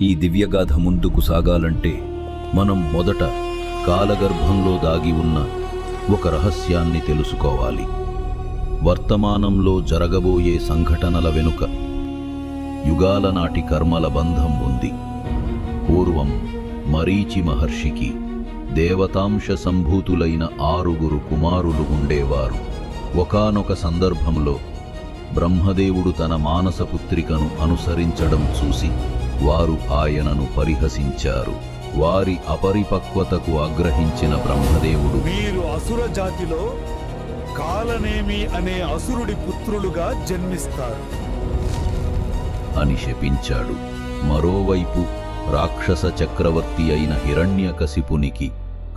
ఈ దివ్యగాథ ముందుకు సాగాలంటే మనం మొదట కాలగర్భంలో దాగి ఉన్న ఒక రహస్యాన్ని తెలుసుకోవాలి. వర్తమానంలో జరగబోయే సంఘటనల వెనుక యుగాల నాటి కర్మల బంధం ఉంది. పూర్వం మరీచి మహర్షికి దేవతాంశ సంభూతులైన 6 కుమారులు ఉండేవారు. ఒకానొక సందర్భంలో బ్రహ్మదేవుడు తన మానసపుత్రికను అనుసరించడం చూసి వారు ఆయనను పరిహసించారు. వారి అపరిపక్వతకు ఆగ్రహించిన బ్రహ్మదేవుడు, మీరు అసుర జాతిలో కాలనేమి అనే అసురుడి పుత్రులుగా జన్మిస్తారు అని శపించాడు. మరోవైపు రాక్షస చక్రవర్తి అయిన హిరణ్యకశిపునికి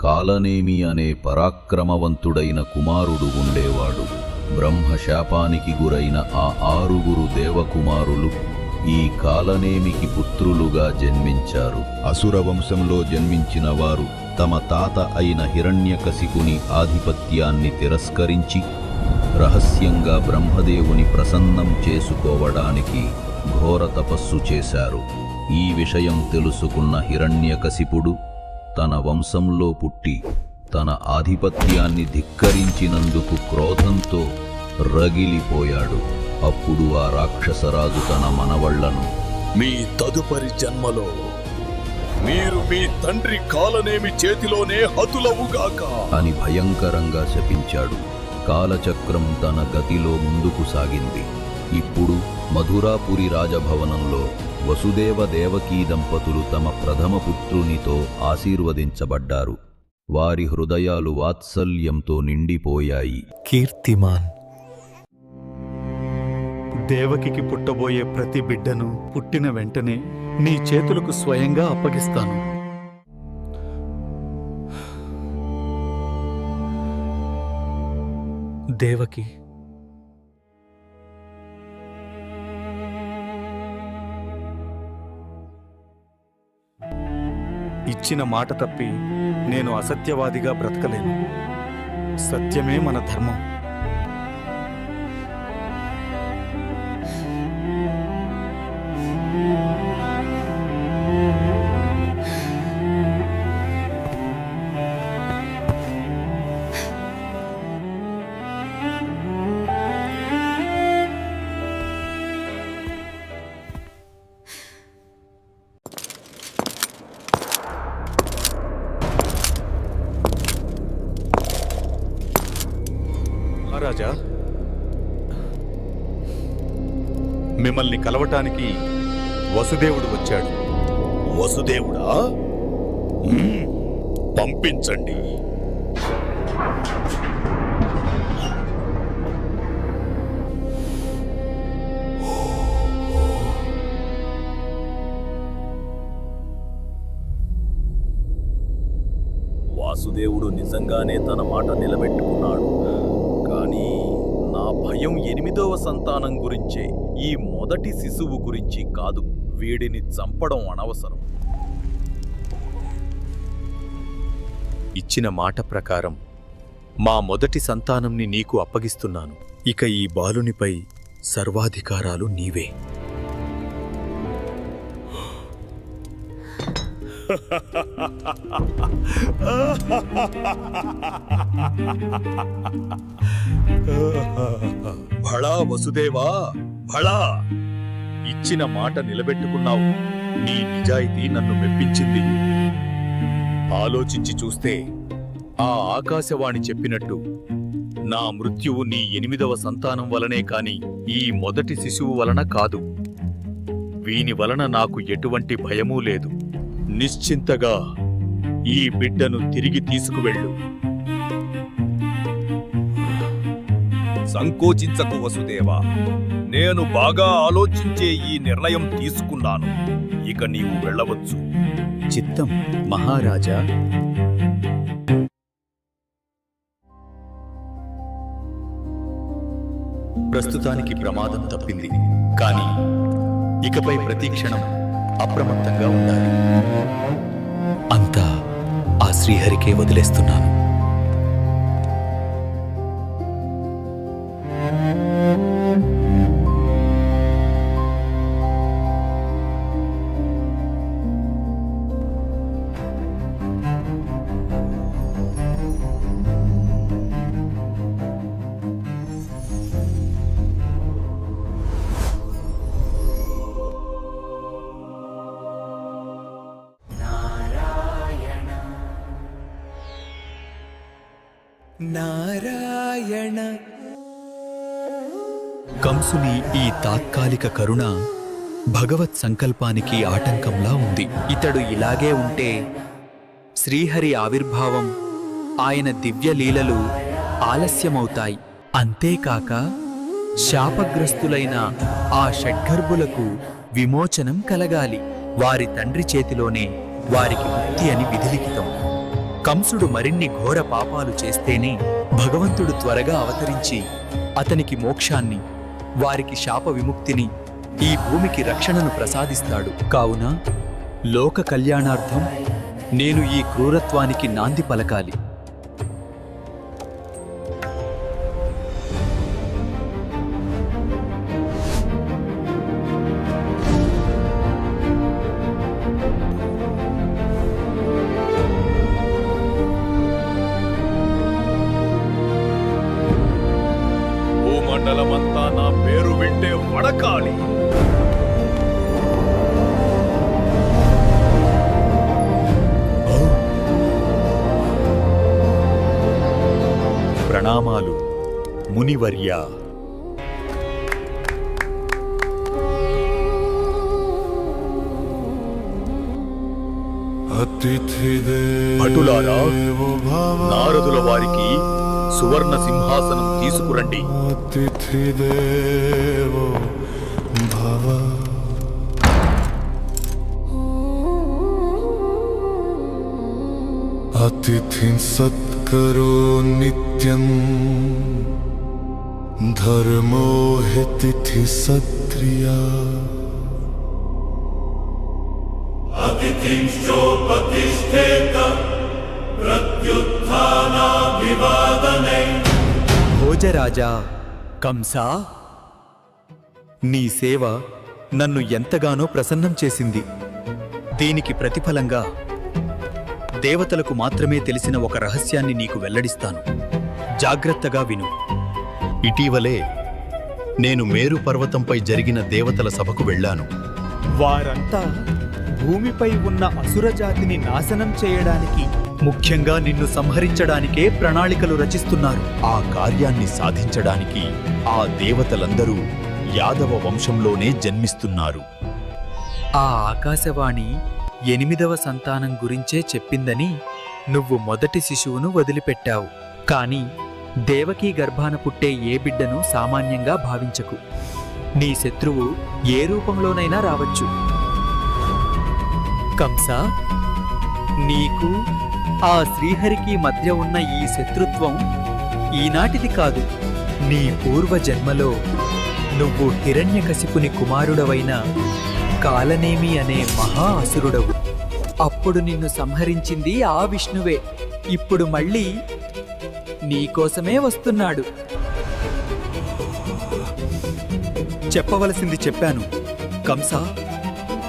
కాలనేమి అనే పరాక్రమవంతుడైన కుమారుడు ఉండేవాడు. బ్రహ్మశాపానికి గురైన ఆ 6 దేవకుమారులు ఈ కాలనేమికి పుత్రులుగా జన్మించారు. అసుర వంశంలో జన్మించిన వారు తమ తాత అయిన హిరణ్యకశిపుని ఆధిపత్యాన్ని తిరస్కరించి రహస్యంగా బ్రహ్మదేవుని ప్రసన్నం చేసుకోవడానికి ఘోర తపస్సు చేశారు. ఈ విషయం తెలుసుకున్న హిరణ్యకశిపుడు తన వంశంలో పుట్టి తన ఆధిపత్యాన్ని ధిక్కరించినందుకు క్రోధంతో రగిలిపోయాడు. అప్పుడు ఆ రాక్షసరాజు తన మనవళ్లను, మీ తదుపరి జన్మలో మీరు మీ తండ్రి కాలనేమి చేతిలోనే హతులవుగాక అని భయంకరంగా శపించాడు. కాలచక్రం తన గతిలో ముందుకు సాగింది. ఇప్పుడు మధురాపురి రాజభవనంలో వసుదేవ దేవకీ దంపతులు తమ ప్రథమ పుత్రునితో ఆశీర్వదించబడ్డారు. వారి హృదయాలు వాత్సల్యంతో నిండిపోయాయి. కీర్తిమాన్. దేవకికి పుట్టబోయే ప్రతి బిడ్డను పుట్టిన వెంటనే నీ చేతులకు స్వయంగా అప్పగిస్తాను. దేవకి, ఇచ్చిన మాట తప్పి నేను అసత్యవాదిగా బ్రతకలేను. సత్యమే మన ధర్మం. మహారాజా, మిమ్మల్ని కలవటానికి వసుదేవుడు వచ్చాడు. వసుదేవుడా? పంపించండి. వాసుదేవుడు నిజంగానే తన మాట నిలబెట్టుకున్నాడు. కానీ నా భయం 8వ సంతానం గురించే, ఈ మొదటి శిశువు గురించి కాదు. వీడిని చంపడం అనవసరం. ఇచ్చిన మాట ప్రకారం మా మొదటి సంతానంని నీకు అప్పగిస్తున్నాను. ఇక ఈ బాలునిపై సర్వాధికారాలు నీవే. భళా వసుదేవా, భళా! ఇచ్చిన మాట నిలబెట్టుకున్నావు. నీ నిజాయితీ నన్ను మెప్పించింది. ఆలోచించి చూస్తే ఆ ఆకాశవాణి చెప్పినట్టు నా మృత్యువు నీ 8వ సంతానం వలనే కాని ఈ మొదటి శిశువు వలన కాదు. వీని వలన నాకు ఎటువంటి భయమూ లేదు. నిశ్చింతగా ఈ బిడ్డను తిరిగి తీసుకువెళ్ళు. సంకోచించకు వసుదేవా. నేను బాగా ఆలోచించే ఈ నిర్ణయం తీసుకున్నాను. ఇక నీవు వెళ్ళవచ్చు. చిత్తం మహారాజా. ప్రస్తుతానికి ప్రమాదం తప్పింది. కానీ ఇకపై ప్రతి క్షణం అప్రమత్తంగా ఉండాలి. అంతా ఆ శ్రీహరికే వదిలేస్తున్నాను. నారాయణ. కంసుని ఈ తాత్కాలిక కరుణ భగవత్ సంకల్పానికి ఆటంకంలా ఉంది. ఇతడు ఇలాగే ఉంటే శ్రీహరి ఆవిర్భావం, ఆయన దివ్యలీలలు ఆలస్యమవుతాయి. అంతేకాక శాపగ్రస్తులైన ఆ షడ్గర్భులకు విమోచనం కలగాలి. వారి తండ్రి చేతిలోనే వారికి ముక్తి అని విధిలిఖితం. కంసుడు మరిన్ని ఘోర పాపాలు చేస్తేనే భగవంతుడు త్వరగా అవతరించి అతనికి మోక్షాన్ని, వారికి శాప విముక్తిని, ఈ భూమికి రక్షణను ప్రసాదిస్తాడు. కావున లోక కళ్యాణార్థం నేను ఈ క్రూరత్వానికి నాంది పలకాలి. భూమండలమంతా నా పేరు వింటే వడకాలి. ప్రణామాలు మునివర్య. భటులారా, నారదుల వారికి సువర్ణ సింహాసనం తీసుకురండి. అతిథి సత్కరో నిత్యం ధర్మో హి తిథి సత్క్రియా. భోజరాజా కంసా, నీ సేవ నన్ను ఎంతగానో ప్రసన్నం చేసింది. దీనికి ప్రతిఫలంగా దేవతలకు మాత్రమే తెలిసిన ఒక రహస్యాన్ని నీకు వెల్లడిస్తాను. జాగ్రత్తగా విను. ఇటీవలే నేను మేరు పర్వతంపై జరిగిన దేవతల సభకు వెళ్ళాను. వారంతా భూమిపై ఉన్న అసురజాతిని నాశనం చేయడానికి, ముఖ్యంగా నిన్ను సంహరించడానికే ప్రణాళికలు రచిస్తున్నారు. ఆ కార్యాన్ని సాధించడానికి ఆ దేవతలందరూ యాదవ వంశంలోనే జన్మిస్తున్నారు. ఆ ఆకాశవాణి 8వ సంతానం గురించే చెప్పిందని నువ్వు మొదటి శిశువును వదిలిపెట్టావు. కాని దేవకీ గర్భాన పుట్టే ఏ బిడ్డను సామాన్యంగా భావించకు. నీ శత్రువు ఏ రూపంలోనైనా రావచ్చు. కంస, నీకు ఆ శ్రీహరికి మధ్య ఉన్న ఈ శత్రుత్వం ఈనాటిది కాదు. నీ పూర్వజన్మలో నువ్వు హిరణ్యకశిపుని కుమారుడవైన కాలనేమి అనే మహా అసురుడవు. అప్పుడు నిన్ను సంహరించింది ఆ విష్ణువే. ఇప్పుడు మళ్ళీ నీకోసమే వస్తున్నాడు. చెప్పవలసింది చెప్పాను కంస.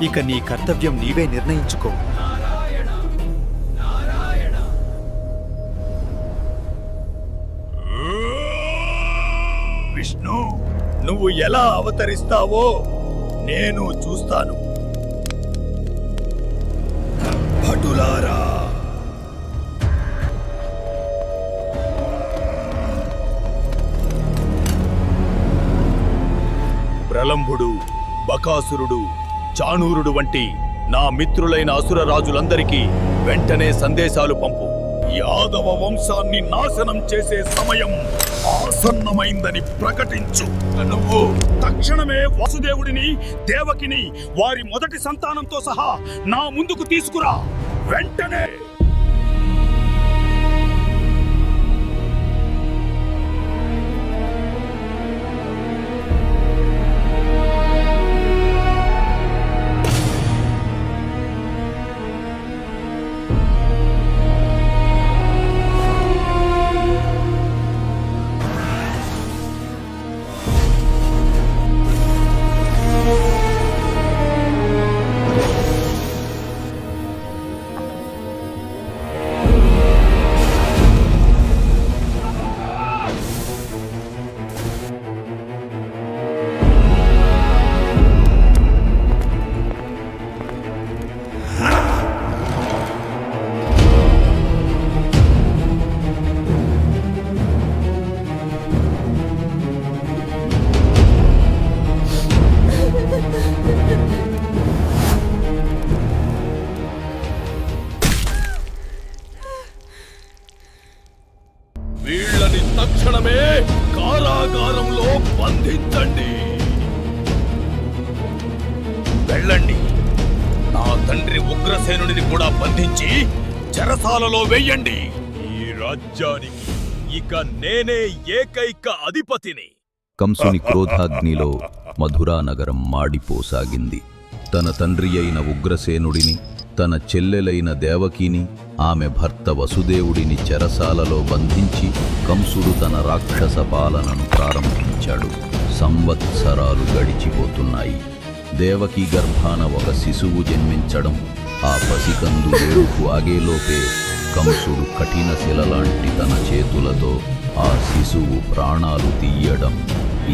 ఇక నీ కర్తవ్యం నీవే నిర్ణయించుకో. విష్ణు, నువ్వు ఎలా అవతరిస్తావో నేను చూస్తాను. భటులారా, ప్రలంభుడు, బకాసురుడు, చాణూరుడు వంటి నా మిత్రులైన అసుర రాజులందరికీ వెంటనే సందేశాలు పంపు. యాదవ వంశాన్ని నాశనం చేసే సమయం ఆసన్నమైందని ప్రకటించు. నువ్వు తక్షణమే వాసుదేవుడిని, దేవకిని, వారి మొదటి సంతానంతో సహా నా ముందుకు తీసుకురా. వెంటనే. బంధించండి. వెళ్ళండి, నా తండ్రి ఉగ్రసేనుడిని కూడా బంధించి చెరసాలలో వెయ్యండి. ఈ రాజ్యానికి ఇక నేనే ఏకైక అధిపతిని. కంసుని క్రోధాగ్నిలో మధురా నగరం మాడిపోసాగింది. తన తండ్రి అయిన ఉగ్రసేనుడిని, తన చెల్లెలైన దేవకిని, ఆమె భర్త వసుదేవుడిని చెరసాలలో బంధించి కంసుడు తన రాక్షస పాలనను ప్రారంభించాడు. సంవత్సరాలు గడిచిపోతున్నాయి. దేవకి గర్భాన ఒక శిశువు జన్మించడం, ఆ పసికందు ఏడుపు ఆగేలోపే కంసుడు కఠిన శిలలాంటి తన చేతులతో ఆ శిశువు ప్రాణాలు తీయడం,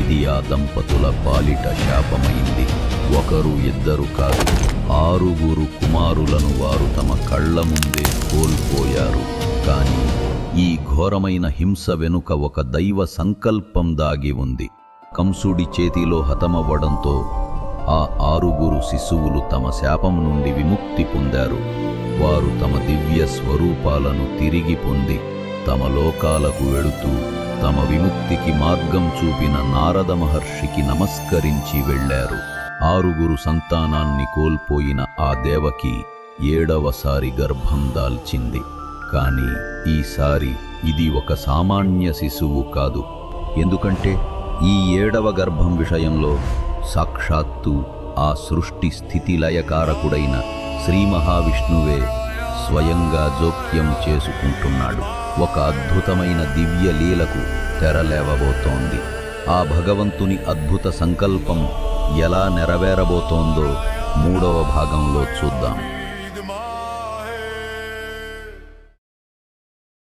ఇది ఆ దంపతుల పాలిట శాపమైంది. ఒకరు ఇద్దరు కాదు, 6 కుమారులను వారు తమ కళ్ల ముందే కోల్పోయారు. కాని ఈ ఘోరమైన హింస వెనుక ఒక దైవ సంకల్పం దాగి ఉంది. కంసుడి చేతిలో హతమవ్వడంతో ఆ 6 శిశువులు తమ శాపం నుండి విముక్తి పొందారు. వారు తమ దివ్య స్వరూపాలను తిరిగి పొంది తమ లోకాలకు వెళుతూ తమ విముక్తికి మార్గం చూపిన నారద మహర్షికి నమస్కరించి వెళ్లారు. 6 సంతానాన్ని కోల్పోయిన ఆ దేవకి 7వసారి గర్భం దాల్చింది. కాని ఈసారి ఇది ఒక సామాన్య శిశువు కాదు. ఎందుకంటే ఈ 7వ గర్భం విషయంలో సాక్షాత్తు ఆ సృష్టి స్థితిలయకారకుడైన శ్రీ మహావిష్ణువే స్వయంగా జోక్యం చేసుకుంటున్నాడు. ఒక అద్భుతమైన దివ్య లీలకు తెరలేవబోతోంది. ఆ భగవంతుని అద్భుత సంకల్పం ఎలా నెరవేరబోతోందో 3వ భాగంలో చూద్దాం.